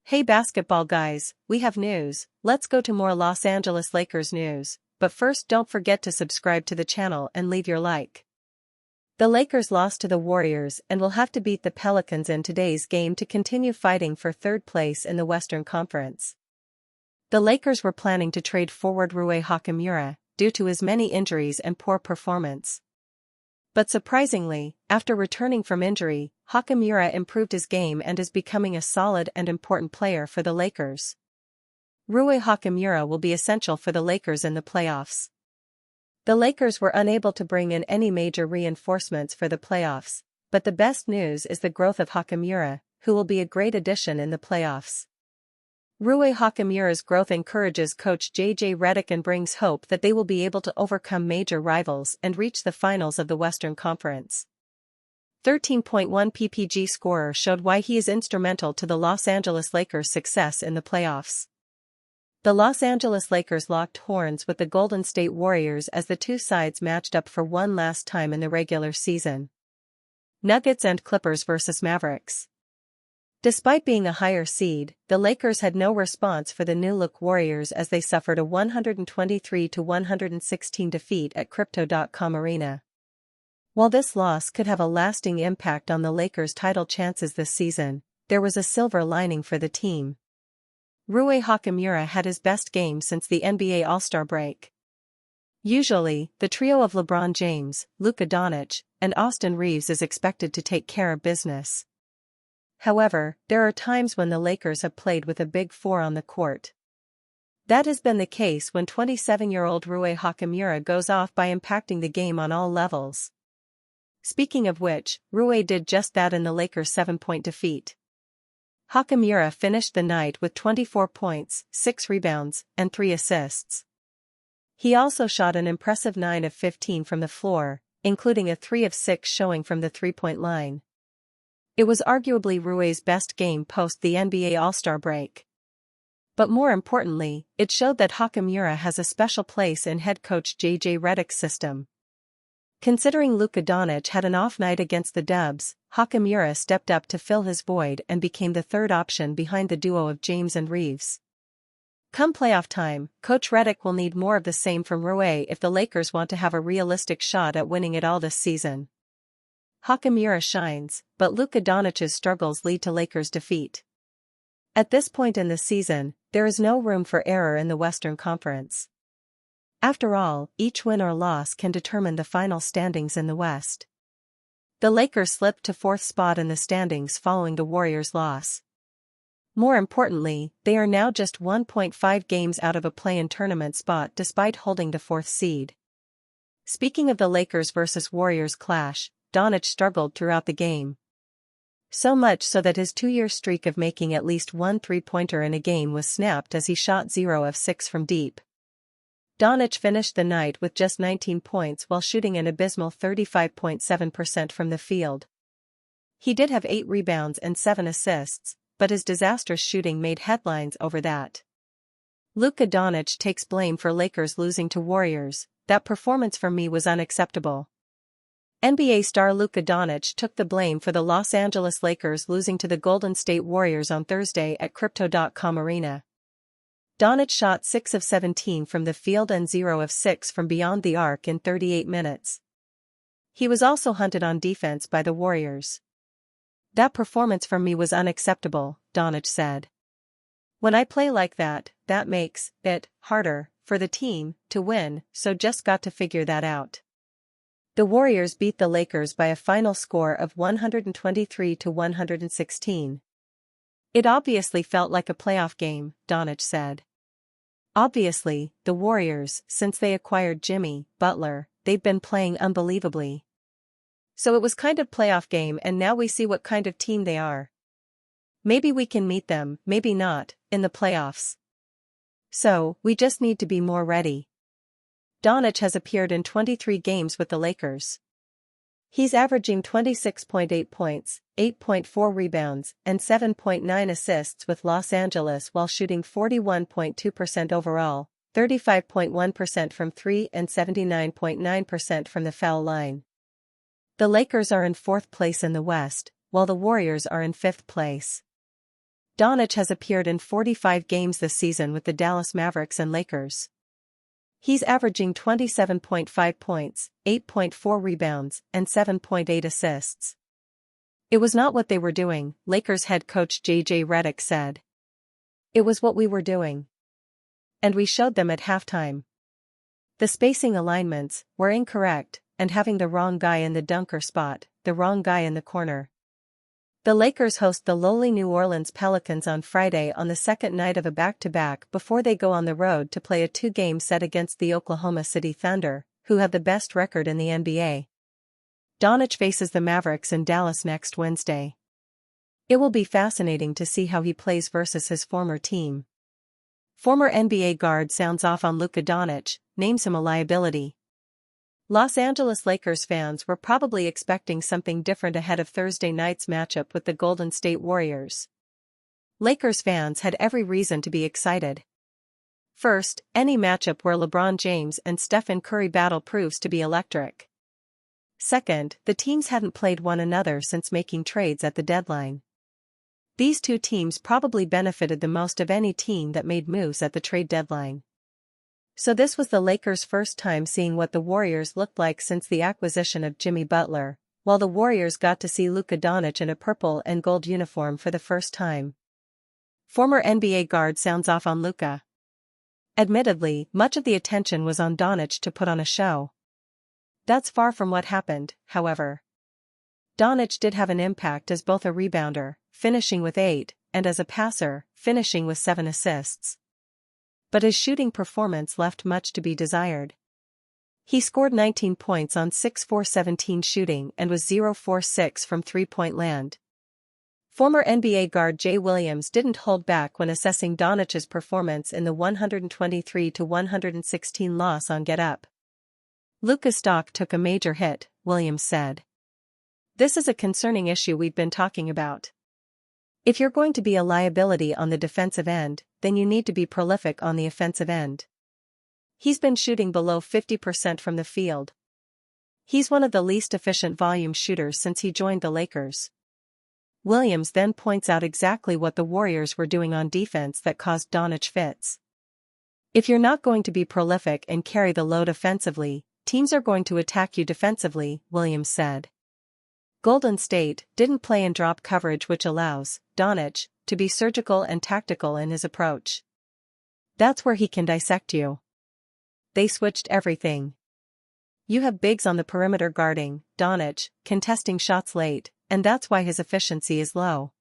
Hey basketball guys, we have news. Let's go to more Los Angeles Lakers news, but first don't forget to subscribe to the channel and leave your like. The Lakers lost to the Warriors and will have to beat the Pelicans in today's game to continue fighting for third place in the Western Conference. The Lakers were planning to trade forward Rui Hachimura, due to his many injuries and poor performance. But surprisingly, after returning from injury, Hachimura improved his game and is becoming a solid and important player for the Lakers. Rui Hachimura will be essential for the Lakers in the playoffs. The Lakers were unable to bring in any major reinforcements for the playoffs, but the best news is the growth of Hachimura, who will be a great addition in the playoffs. Rui Hachimura's growth encourages coach JJ Redick and brings hope that they will be able to overcome major rivals and reach the finals of the Western Conference. 13.1 PPG scorer showed why he is instrumental to the Los Angeles Lakers' success in the playoffs. The Los Angeles Lakers locked horns with the Golden State Warriors as the two sides matched up for one last time in the regular season. Nuggets and Clippers vs Mavericks. Despite being a higher seed, the Lakers had no response for the new-look Warriors as they suffered a 123-116 defeat at Crypto.com Arena. While this loss could have a lasting impact on the Lakers' title chances this season, there was a silver lining for the team. Rui Hachimura had his best game since the NBA All-Star break. Usually, the trio of LeBron James, Luka Doncic, and Austin Reeves is expected to take care of business. However, there are times when the Lakers have played with a big four on the court. That has been the case when 27-year-old Rui Hachimura goes off by impacting the game on all levels. Speaking of which, Rui did just that in the Lakers' 7-point defeat. Hachimura finished the night with 24 points, 6 rebounds, and 3 assists. He also shot an impressive 9 of 15 from the floor, including a 3 of 6 showing from the three-point line. It was arguably Rui's best game post the NBA All-Star break. But more importantly, it showed that Hachimura has a special place in head coach JJ Redick's system. Considering Luka Doncic had an off night against the Dubs, Hachimura stepped up to fill his void and became the third option behind the duo of James and Reeves. Come playoff time, Coach Redick will need more of the same from Rui if the Lakers want to have a realistic shot at winning it all this season. Hachimura shines, but Luka Doncic's struggles lead to Lakers' defeat. At this point in the season, there is no room for error in the Western Conference. After all, each win or loss can determine the final standings in the West. The Lakers slipped to 4th spot in the standings following the Warriors' loss. More importantly, they are now just 1.5 games out of a play-in tournament spot despite holding the 4th seed. Speaking of the Lakers vs Warriors clash, Doncic struggled throughout the game. So much so that his 2-year streak of making at least one three-pointer in a game was snapped as he shot 0 of 6 from deep. Doncic finished the night with just 19 points while shooting an abysmal 35.7% from the field. He did have 8 rebounds and 7 assists, but his disastrous shooting made headlines over that. Luka Doncic takes blame for Lakers losing to Warriors. That performance for me was unacceptable. NBA star Luka Doncic took the blame for the Los Angeles Lakers losing to the Golden State Warriors on Thursday at Crypto.com Arena. Doncic shot 6 of 17 from the field and 0 of 6 from beyond the arc in 38 minutes. He was also hunted on defense by the Warriors. That performance from me was unacceptable, Doncic said. When I play like that, that makes it harder for the team to win, so just got to figure that out. The Warriors beat the Lakers by a final score of 123-116. It obviously felt like a playoff game, Doncic said. Obviously, the Warriors, since they acquired Jimmy Butler, they've been playing unbelievably. So it was kind of playoff game and now we see what kind of team they are. Maybe we can meet them, maybe not, in the playoffs. So, we just need to be more ready. Doncic has appeared in 23 games with the Lakers. He's averaging 26.8 points, 8.4 rebounds, and 7.9 assists with Los Angeles while shooting 41.2% overall, 35.1% from 3 and 79.9% from the foul line. The Lakers are in 4th place in the West, while the Warriors are in 5th place. Doncic has appeared in 45 games this season with the Dallas Mavericks and Lakers. He's averaging 27.5 points, 8.4 rebounds, and 7.8 assists. It was not what they were doing, Lakers head coach J.J. Redick said. It was what we were doing. And we showed them at halftime. The spacing alignments were incorrect, and having the wrong guy in the dunker spot, the wrong guy in the corner. The Lakers host the lowly New Orleans Pelicans on Friday on the second night of a back-to-back before they go on the road to play a 2-game set against the Oklahoma City Thunder, who have the best record in the NBA. Doncic faces the Mavericks in Dallas next Wednesday. It will be fascinating to see how he plays versus his former team. Former NBA guard sounds off on Luka Doncic, names him a liability. Los Angeles Lakers fans were probably expecting something different ahead of Thursday night's matchup with the Golden State Warriors. Lakers fans had every reason to be excited. First, any matchup where LeBron James and Stephen Curry battle proves to be electric. Second, the teams hadn't played one another since making trades at the deadline. These two teams probably benefited the most of any team that made moves at the trade deadline. So this was the Lakers' first time seeing what the Warriors looked like since the acquisition of Jimmy Butler, while the Warriors got to see Luka Doncic in a purple and gold uniform for the first time. Former NBA guard sounds off on Luka. Admittedly, much of the attention was on Doncic to put on a show. That's far from what happened, however. Doncic did have an impact as both a rebounder, finishing with 8, and as a passer, finishing with 7 assists. But his shooting performance left much to be desired. He scored 19 points on 6-4-17 shooting and was 0-for-6 from three-point land. Former NBA guard Jay Williams didn't hold back when assessing Doncic's performance in the 123-116 loss on Get Up. Luka's stock took a major hit, Williams said. This is a concerning issue we've been talking about. If you're going to be a liability on the defensive end, then you need to be prolific on the offensive end. He's been shooting below 50% from the field. He's one of the least efficient volume shooters since he joined the Lakers. Williams then points out exactly what the Warriors were doing on defense that caused Doncic fits. If you're not going to be prolific and carry the load offensively, teams are going to attack you defensively, Williams said. Golden State didn't play in drop coverage, which allows Doncic to be surgical and tactical in his approach. That's where he can dissect you. They switched everything. You have bigs on the perimeter guarding Doncic, contesting shots late, and that's why his efficiency is low.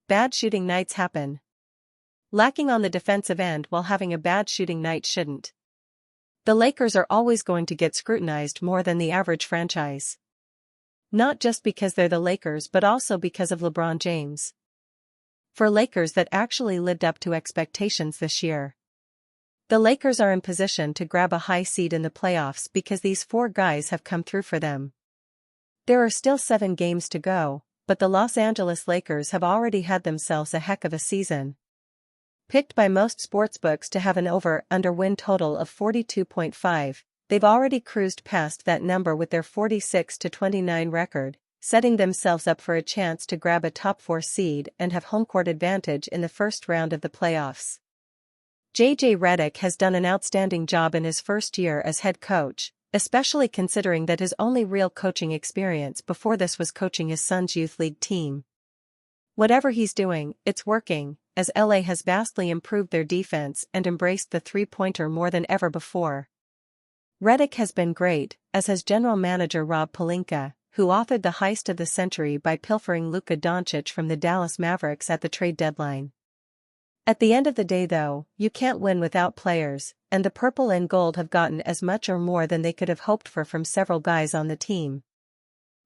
Bad shooting nights happen. Lacking on the defensive end while having a bad shooting night shouldn't. The Lakers are always going to get scrutinized more than the average franchise. Not just because they're the Lakers but also because of LeBron James. For Lakers that actually lived up to expectations this year. The Lakers are in position to grab a high seed in the playoffs because these 4 guys have come through for them. There are still 7 games to go, but the Los Angeles Lakers have already had themselves a heck of a season. Picked by most sportsbooks to have an over-under win total of 42.5, they've already cruised past that number with their 46-29 record, setting themselves up for a chance to grab a top 4 seed and have home court advantage in the first round of the playoffs. J.J. Redick has done an outstanding job in his first year as head coach, especially considering that his only real coaching experience before this was coaching his son's youth league team. Whatever he's doing, it's working, as LA has vastly improved their defense and embraced the three-pointer more than ever before. Redick has been great, as has general manager Rob Pelinka, who authored the heist of the century by pilfering Luka Doncic from the Dallas Mavericks at the trade deadline. At the end of the day though, you can't win without players, and the purple and gold have gotten as much or more than they could have hoped for from several guys on the team.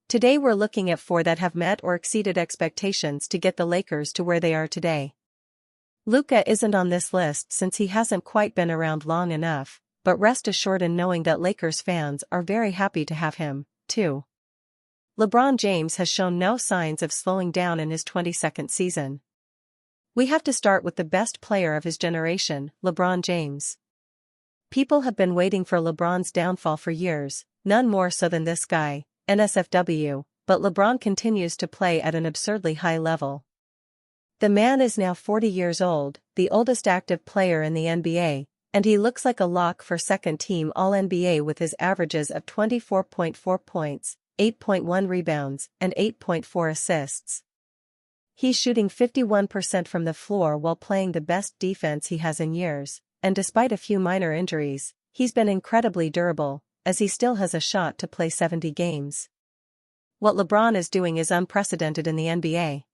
Today we're looking at 4 that have met or exceeded expectations to get the Lakers to where they are today. Luka isn't on this list since he hasn't quite been around long enough, but rest assured in knowing that Lakers fans are very happy to have him, too. LeBron James has shown no signs of slowing down in his 22nd season. We have to start with the best player of his generation, LeBron James. People have been waiting for LeBron's downfall for years, none more so than this guy, NSFW, but LeBron continues to play at an absurdly high level. The man is now 40 years old, the oldest active player in the NBA, and he looks like a lock for second-team All-NBA with his averages of 24.4 points, 8.1 rebounds, and 8.4 assists. He's shooting 51% from the floor while playing the best defense he has in years, and despite a few minor injuries, he's been incredibly durable, as he still has a shot to play 70 games. What LeBron is doing is unprecedented in the NBA.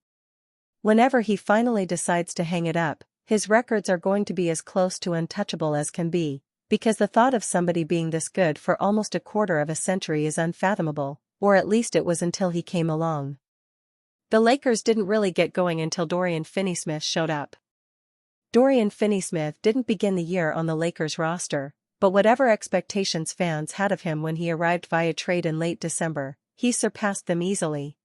Whenever he finally decides to hang it up, his records are going to be as close to untouchable as can be, because the thought of somebody being this good for almost a quarter of a century is unfathomable, or at least it was until he came along. The Lakers didn't really get going until Dorian Finney-Smith showed up. Dorian Finney-Smith didn't begin the year on the Lakers roster, but whatever expectations fans had of him when he arrived via trade in late December, he surpassed them easily.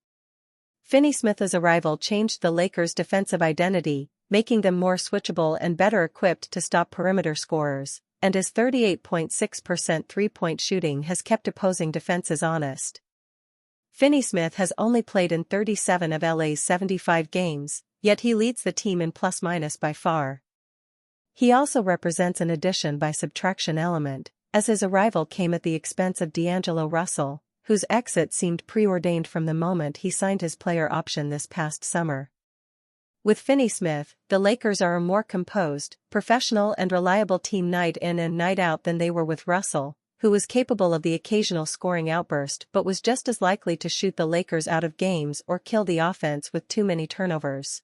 Finney-Smith's arrival changed the Lakers' defensive identity, making them more switchable and better equipped to stop perimeter scorers, and his 38.6% three-point shooting has kept opposing defenses honest. Finney-Smith has only played in 37 of LA's 75 games, yet he leads the team in plus-minus by far. He also represents an addition by subtraction element, as his arrival came at the expense of D'Angelo Russell, whose exit seemed preordained from the moment he signed his player option this past summer. With Finney-Smith, the Lakers are a more composed, professional and reliable team night in and night out than they were with Russell, who was capable of the occasional scoring outburst but was just as likely to shoot the Lakers out of games or kill the offense with too many turnovers.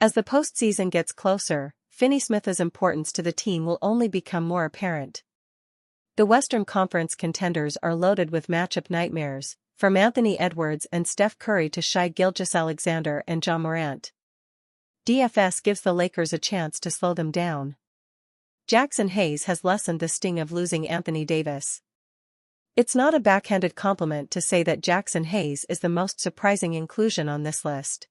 As the postseason gets closer, Finney-Smith's importance to the team will only become more apparent. The Western Conference contenders are loaded with matchup nightmares, from Anthony Edwards and Steph Curry to Shai Gilgeous-Alexander and Ja Morant. DFS gives the Lakers a chance to slow them down. Jackson Hayes has lessened the sting of losing Anthony Davis. It's not a backhanded compliment to say that Jackson Hayes is the most surprising inclusion on this list.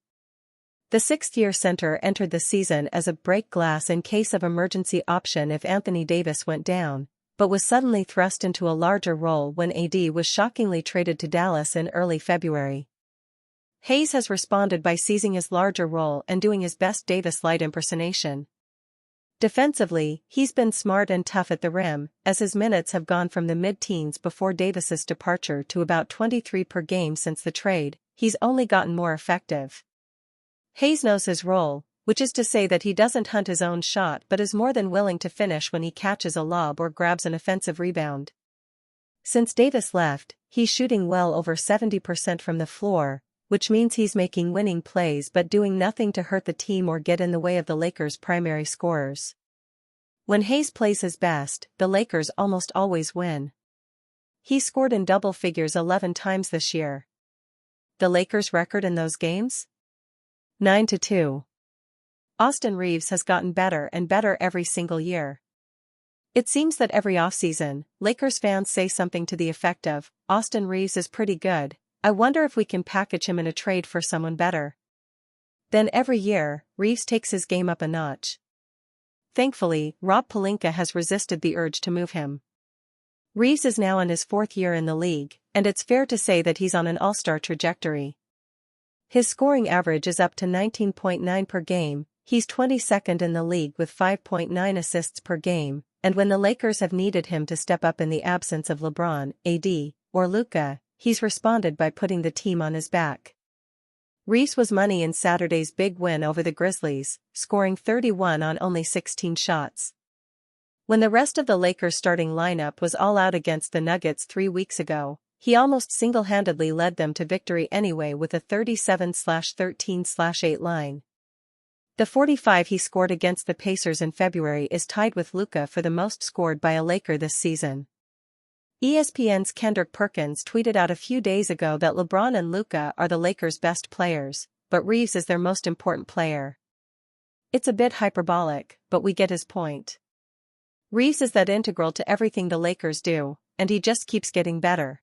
The sixth-year center entered the season as a break glass in case of emergency option if Anthony Davis went down, but was suddenly thrust into a larger role when AD was shockingly traded to Dallas in early February. Hayes has responded by seizing his larger role and doing his best Davis-light impersonation. Defensively, he's been smart and tough at the rim, as his minutes have gone from the mid-teens before Davis's departure to about 23 per game since the trade. He's only gotten more effective. Hayes knows his role, which is to say that he doesn't hunt his own shot but is more than willing to finish when he catches a lob or grabs an offensive rebound. Since Davis left, he's shooting well over 70% from the floor, which means he's making winning plays but doing nothing to hurt the team or get in the way of the Lakers' primary scorers. When Hayes plays his best, the Lakers almost always win. He scored in double figures 11 times this year. The Lakers' record in those games? 9-2. Austin Reaves has gotten better and better every single year. It seems that every offseason, Lakers fans say something to the effect of, "Austin Reaves is pretty good, I wonder if we can package him in a trade for someone better." Then every year, Reaves takes his game up a notch. Thankfully, Rob Pelinka has resisted the urge to move him. Reaves is now in his fourth year in the league, and it's fair to say that he's on an all-star trajectory. His scoring average is up to 19.9 per game, he's 22nd in the league with 5.9 assists per game, and when the Lakers have needed him to step up in the absence of LeBron, AD, or Luka, he's responded by putting the team on his back. Reaves was money in Saturday's big win over the Grizzlies, scoring 31 on only 16 shots. When the rest of the Lakers' starting lineup was all out against the Nuggets 3 weeks ago, he almost single-handedly led them to victory anyway with a 37/13/8 line. The 45 he scored against the Pacers in February is tied with Luka for the most scored by a Laker this season. ESPN's Kendrick Perkins tweeted out a few days ago that LeBron and Luka are the Lakers' best players, but Reaves is their most important player. It's a bit hyperbolic, but we get his point. Reaves is that integral to everything the Lakers do, and he just keeps getting better.